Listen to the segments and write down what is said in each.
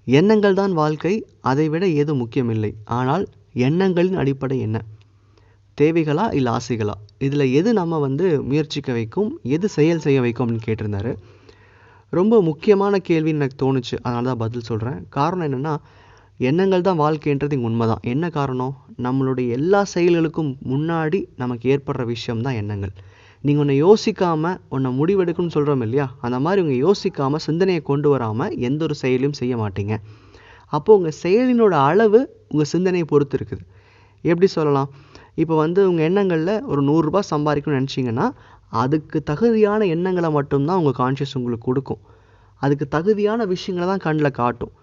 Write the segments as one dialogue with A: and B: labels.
A: எண்ணங்கள் தான் வாழ்க்கை, அதைவிட ஏது முக்கியமில்லை. ஆனால் எண்ணங்களின் அடிப்படை என்ன? தேவைகளா இல்லை ஆசைகளா? இதில் எது நம்ம முயற்சிக்க வைக்கும், எது செயல் செய்ய வைக்கும் அப்படின்னு கேட்டிருந்தாரு. ரொம்ப முக்கியமான கேள்வின்னு எனக்கு தோணுச்சு, அதனால தான் பதில் சொல்கிறேன். காரணம் என்னென்னா, எண்ணங்கள் தான் வாழ்க்கைன்றது இங்கே உண்மை தான். என்ன காரணம்? நம்மளுடைய எல்லா செயல்களுக்கும் முன்னாடி நமக்கு ஏற்படுற விஷயம் தான் எண்ணங்கள். நீங்கள் ஒன்று யோசிக்காமல் ஒன்றை முடிவெடுக்கணும்னு சொல்கிறோம் இல்லையா, அந்த மாதிரி உங்கள் யோசிக்காமல் சிந்தனையை கொண்டு வராமல் எந்த ஒரு செயலையும் செய்ய மாட்டீங்க. அப்போது உங்கள் செயலினோட அளவு உங்கள் சிந்தனையை பொறுத்து இருக்குது. எப்படி சொல்லலாம்? இப்போ உங்கள் எண்ணங்களில் ஒரு 100 ரூபாய் சம்பாதிக்கணும்னு நினச்சிங்கன்னா அதுக்கு தகுதியான எண்ணங்களை மட்டும்தான் உங்கள் கான்ஷியஸ் உங்களுக்கு கொடுக்கும். அதுக்கு தகுதியான விஷயங்களை தான் கண்ணில் காட்டும்.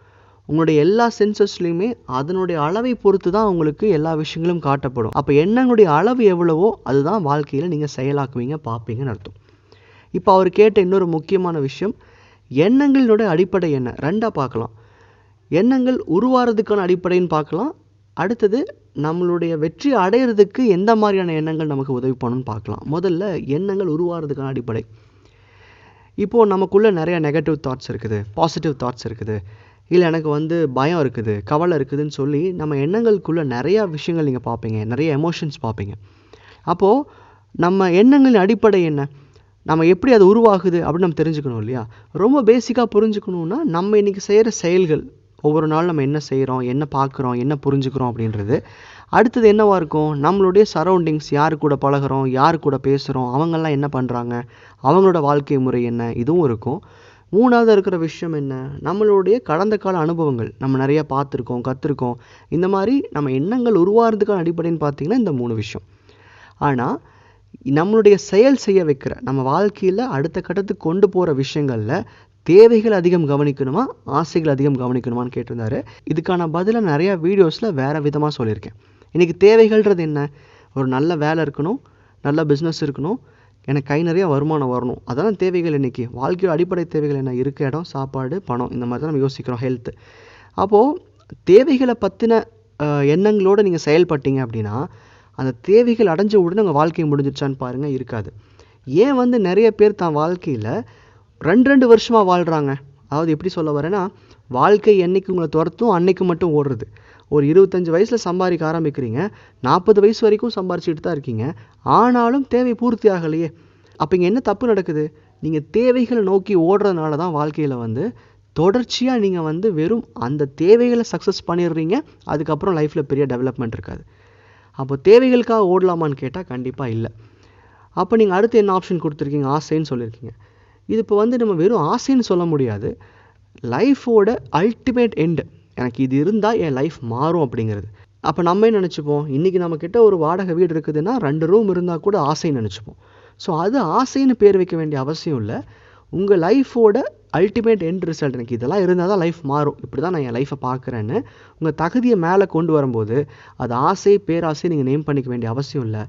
A: உங்களுடைய எல்லா சென்சஸ்லையுமே அதனுடைய அளவை பொறுத்து தான் உங்களுக்கு எல்லா விஷயங்களும் காட்டப்படும். அப்போ எண்ணங்களுடைய அளவு எவ்வளவோ அதுதான் வாழ்க்கையில் நீங்கள் செயலாக்குவீங்க, பார்ப்பீங்கன்னு அர்த்தம். இப்போ அவர் கேட்ட இன்னொரு முக்கியமான விஷயம், எண்ணங்களினுடைய அடிப்படை என்ன? ரெண்டாக பார்க்கலாம். எண்ணங்கள் உருவாகிறதுக்கான அடிப்படைன்னு பார்க்கலாம். அடுத்தது நம்மளுடைய வெற்றி அடையிறதுக்கு எந்த மாதிரியான எண்ணங்கள் நமக்கு உதவி பண்ணணும்னு பார்க்கலாம். முதல்ல எண்ணங்கள் உருவாகிறதுக்கான அடிப்படை. இப்போது நமக்குள்ளே நிறையா நெகட்டிவ் தாட்ஸ் இருக்குது, பாசிட்டிவ் தாட்ஸ் இருக்குது, இல்லை எனக்கு பயம் இருக்குது, கவலை இருக்குதுன்னு சொல்லி நம்ம எண்ணங்களுக்குள்ளே நிறையா விஷயங்கள் நீங்கள் பார்ப்பீங்க, நிறைய எமோஷன்ஸ் பார்ப்பீங்க. அப்போது நம்ம எண்ணங்களின் அடிப்படை என்ன, நம்ம எப்படி அது உருவாகுது அப்படின்னு நம்ம தெரிஞ்சுக்கணும் இல்லையா? ரொம்ப பேசிக்காக புரிஞ்சுக்கணுன்னா நம்ம இன்றைக்கி செய்கிற செயல்கள், ஒவ்வொரு நாள் நம்ம என்ன செய்கிறோம், என்ன பார்க்குறோம், என்ன புரிஞ்சுக்கிறோம் அப்படின்றது. அடுத்தது என்னவாக இருக்கும்? நம்மளுடைய சரௌண்டிங்ஸ், யார் கூட பழகிறோம், யார் கூட பேசுகிறோம், அவங்கெல்லாம் என்ன பண்ணுறாங்க, அவங்களோட வாழ்க்கை முறை என்ன, இதுவும் இருக்கும். மூணாவது இருக்கிற விஷயம் என்ன? நம்மளுடைய கடந்த கால அனுபவங்கள், நம்ம நிறையா பார்த்துருக்கோம், கற்றுருக்கோம். இந்த மாதிரி நம்ம எண்ணங்கள் உருவாகிறதுக்கான அடிப்படைன்னு பார்த்திங்கன்னா இந்த 3 விஷயம். ஆனால் நம்மளுடைய செயல் செய்ய வைக்கிற, நம்ம வாழ்க்கையில் அடுத்த கட்டத்துக்கு கொண்டு போகிற விஷயங்களில் தேவைகள் அதிகம் கவனிக்கணுமா, ஆசைகள் அதிகம் கவனிக்கணுமான்னு கேட்டிருந்தாரு. இதுக்கான பதிலை நிறையா வீடியோஸில் வேறு விதமாக சொல்லியிருக்கேன். இன்றைக்கி தேவைகள்ன்றது என்ன? ஒரு நல்ல வேலை இருக்கணும், நல்ல பிஸ்னஸ் இருக்கணும், எனக்கு கை நிறைய வருமானம் வரணும், அதான் தேவைகள். இன்றைக்கி வாழ்க்கையோட அடிப்படை தேவைகள் என்ன? இருக்க இடம், சாப்பாடு, பணம், இந்த மாதிரி தான் நம்ம யோசிக்கிறோம், ஹெல்த்து. அப்போது தேவைகளை பற்றின எண்ணங்களோடு நீங்கள் செயல்பட்டீங்க அப்படின்னா அந்த தேவைகள் அடைஞ்ச உடனே உங்கள் வாழ்க்கை முடிஞ்சிடுச்சான்னு பாருங்கள், இருக்காது. ஏன் நிறைய பேர் தான் வாழ்க்கையில் 2 வருஷமாக வாழ்கிறாங்க? அதாவது எப்படி சொல்ல வரேன்னா, வாழ்க்கை என்றைக்கு உங்களை துரத்தும் அன்னைக்கு மட்டும் ஓடுறது. ஒரு 25 வயசில் சம்பாதிக்க ஆரம்பிக்கிறீங்க, 40 வயசு வரைக்கும் சம்பாரிச்சிட்டு தான் இருக்கீங்க, ஆனாலும் தேவை பூர்த்தி ஆகலையே. அப்போ இங்கே என்ன தப்பு நடக்குது? நீங்கள் தேவைகளை நோக்கி ஓடுறதுனால தான் வாழ்க்கையில் தொடர்ச்சியாக நீங்கள் வெறும் அந்த தேவைகளை சக்ஸஸ் பண்ணிடுறீங்க, அதுக்கப்புறம் லைஃப்பில் பெரிய டெவலப்மெண்ட் இருக்காது. அப்போ தேவைகளுக்காக ஓடலாமான்னு கேட்டால் கண்டிப்பாக இல்லை. அப்போ நீங்கள் அடுத்து என்ன ஆப்ஷன் கொடுத்துருக்கீங்க? ஆசைன்னு சொல்லியிருக்கீங்க. இது இப்போ நம்ம வெறும் ஆசைன்னு சொல்ல முடியாது, லைஃபோட அல்டிமேட் எண்டு. எனக்கு இது இருந்தால் என் லைஃப் மாறும் அப்படிங்கிறது. அப்போ நம்ம என்ன நினச்சிப்போம்? இன்றைக்கி நம்மக்கிட்ட ஒரு வாடகை வீடு இருக்குதுன்னா 2 ரூம் இருந்தால் கூட ஆசைன்னு நினச்சிப்போம். ஸோ அது ஆசைன்னு பேர் வைக்க வேண்டிய அவசியம் இல்லை. உங்கள் லைஃபோட அல்டிமேட் எண்ட் ரிசல்ட், எனக்கு இதெல்லாம் இருந்தால் தான் லைஃப் மாறும், இப்படி தான் நான் என் லைஃப்பை பார்க்குறேன்னு உங்கள் தகுதியை மேலே கொண்டு வரும்போது அது ஆசை, பேராசை நீங்கள் நேம் பண்ணிக்க வேண்டிய அவசியம் இல்லை.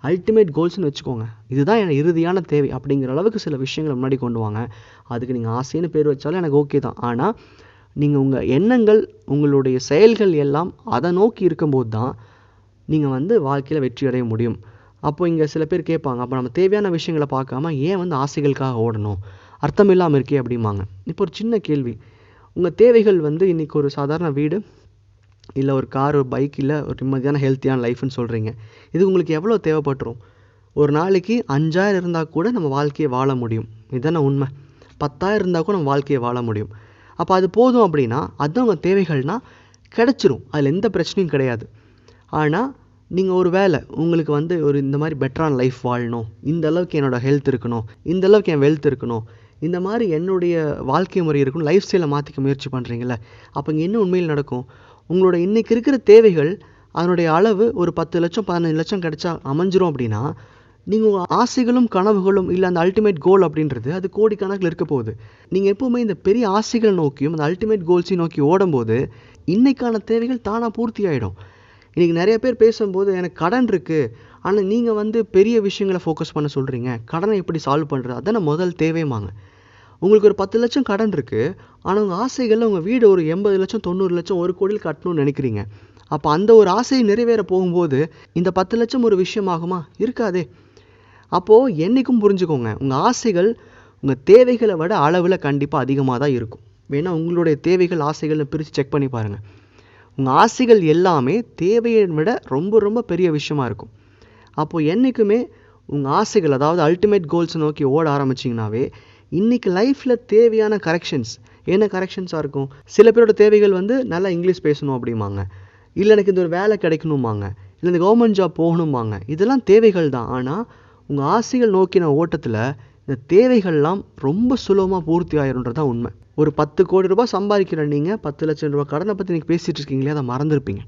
A: அல்டிமேட் கோல்ஸ்னு வச்சுக்கோங்க, இதுதான் எனக்கு இறுதியான தேவை அப்படிங்கிற அளவுக்கு சில விஷயங்களை முன்னாடி கொண்டு வாங்க. அதுக்கு நீங்கள் ஆசைன்னு பேர் வச்சாலும் எனக்கு ஓகே தான். ஆனால் நீங்கள் உங்கள் எண்ணங்கள், உங்களுடைய செயல்கள் எல்லாம் அதை நோக்கி இருக்கும்போது தான் நீங்கள் வாழ்க்கையில் வெற்றி அடைய முடியும். அப்போ இங்கே சில பேர் கேட்பாங்க, அப்போ நம்ம தேவையான விஷயங்களை பார்க்காம ஏன் ஆசைகளுக்காக ஓடணும், அர்த்தம் இல்லாமல் இருக்கே அப்படிம்பாங்க. இப்போ ஒரு சின்ன கேள்வி, உங்கள் தேவைகள் இன்றைக்கி ஒரு சாதாரண வீடு, இல்லை ஒரு கார், ஒரு பைக், இல்லை ஒரு நிம்மதியான ஹெல்த்தியான லைஃப்னு சொல்கிறீங்க. இது உங்களுக்கு எவ்வளோ தேவைப்பட்டுரும்? ஒரு நாளைக்கு 5000 இருந்தால் கூட நம்ம வாழ்க்கையை வாழ முடியும், இதுதானே உண்மை. 10,000 இருந்தால் கூட நம்ம வாழ்க்கையை வாழ முடியும். அப்போ அது போதும் அப்படின்னா அதுதான் உங்கள் தேவைகள்னால் கிடச்சிரும், அதில் எந்த பிரச்சனையும் கிடையாது. ஆனால் நீங்கள் ஒரு வேளை உங்களுக்கு ஒரு இந்த மாதிரி பெட்டரான லைஃப் வாழணும், இந்த அளவுக்கு என்னோடய ஹெல்த் இருக்கணும், இந்த அளவுக்கு என் வெல்த் இருக்கணும், இந்த மாதிரி என்னுடைய வாழ்க்கை முறை இருக்கணும், லைஃப் ஸ்டைலை மாற்றிக்க முயற்சி பண்ணுறீங்களே, அப்போ இங்கே என்ன உண்மையில் நடக்கும்? உங்களோட இன்றைக்கி இருக்கிற தேவைகள் அதனுடைய அளவு ஒரு 10 லட்சம் 15 லட்சம் கிடைச்சா அமைஞ்சிரும் அப்படின்னா நீங்கள் உங்கள் ஆசைகளும் கனவுகளும் இல்லை அந்த அல்டிமேட் கோல் அப்படின்றது அது கோடிக்கணக்கில் இருக்க போகுது. நீங்கள் எப்போவுமே இந்த பெரிய ஆசைகளை நோக்கியும் அந்த அல்டிமேட் கோல்ஸையும் நோக்கி ஓடும்போது இன்றைக்கான தேவைகள் தானாக பூர்த்தி ஆகிடும். இன்றைக்கி நிறைய பேர் பேசும்போது எனக்கு கடன் இருக்குது, ஆனால் நீங்கள் பெரிய விஷயங்களை ஃபோக்கஸ் பண்ண சொல்கிறீங்க, கடனை எப்படி சால்வ் பண்ணுறது, அதான முதல் தேவைமாங்க. உங்களுக்கு ஒரு 10 லட்சம் கடன் இருக்குது, ஆனால் உங்கள் ஆசைகளில் உங்கள் வீடு ஒரு 80 லட்சம் 90 லட்சம் 1 கோடியில் கட்டணும்னு நினைக்கிறீங்க. அப்போ அந்த ஒரு ஆசையை நிறைவேற போகும்போது இந்த 10 லட்சம் ஒரு விஷயமாகுமா? இருக்காதே. அப்போது என்றைக்கும் புரிஞ்சுக்கோங்க, உங்கள் ஆசைகள் உங்கள் தேவைகளை விட அளவில் கண்டிப்பாக அதிகமாக தான் இருக்கும். வேணால் உங்களுடைய தேவைகள் ஆசைகள்னு பிரித்து செக் பண்ணி பாருங்கள். உங்கள் ஆசைகள் எல்லாமே தேவையை விட ரொம்ப ரொம்ப பெரிய விஷயமா இருக்கும். அப்போது என்றைக்குமே உங்கள் ஆசைகள், அதாவது அல்டிமேட் கோல்ஸை நோக்கி ஓட ஆரம்பிச்சிங்கனாவே இன்றைக்கி லைஃப்பில் தேவையான கரெக்ஷன்ஸ் என்ன கரெக்ஷன்ஸாக இருக்கும்? சில பேரோட தேவைகள் வந்து நல்லா இங்கிலீஷ் பேசணும் அப்படிம்பாங்க, இல்லை எனக்கு இந்த ஒரு வேலை கிடைக்கணும்பாங்க, இல்லை இந்த கவர்மெண்ட் ஜாப் போகணும்பாங்க. இதெல்லாம் தேவைகள் தான். ஆனால் உங்கள் ஆசைகள் நோக்கின ஓட்டத்தில் இந்த தேவைகள்லாம் ரொம்ப சுலபமாக பூர்த்தி ஆயிருன்றது தான் உண்மை. ஒரு 10 கோடி ரூபாய் சம்பாதிக்கிற நீங்கள் 10 லட்சம் ரூபாய் கடனை பற்றி நீங்கள் பேசிகிட்டு இருக்கீங்களே, அதை மறந்துருப்பீங்க.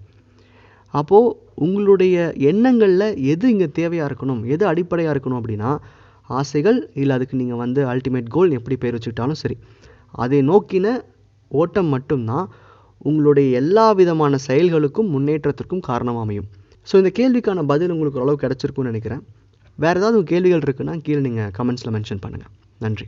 A: அப்போது உங்களுடைய எண்ணங்களில் எது இங்கே தேவையாக இருக்கணும், எது அடிப்படையாக இருக்கணும் அப்படின்னா ஆசைகள், இல்லை அதுக்கு நீங்கள் வந்து அல்டிமேட் கோல் எப்படி பேர் வச்சுக்கிட்டாலும் சரி, அதை நோக்கின ஓட்டம் மட்டும்தான் உங்களுடைய எல்லா விதமான செயல்களுக்கும் முன்னேற்றத்திற்கும் காரணமாக அமையும். ஸோ இந்த கேள்விக்கான பதில் உங்களுக்கு ஓரளவு கிடச்சிருக்குன்னு நினைக்கிறேன். வேறு ஏதாவது கேள்விகள் இருக்குன்னா கீழே நீங்கள் கமெண்ட்ஸில் மென்ஷன் பண்ணுங்கள். நன்றி.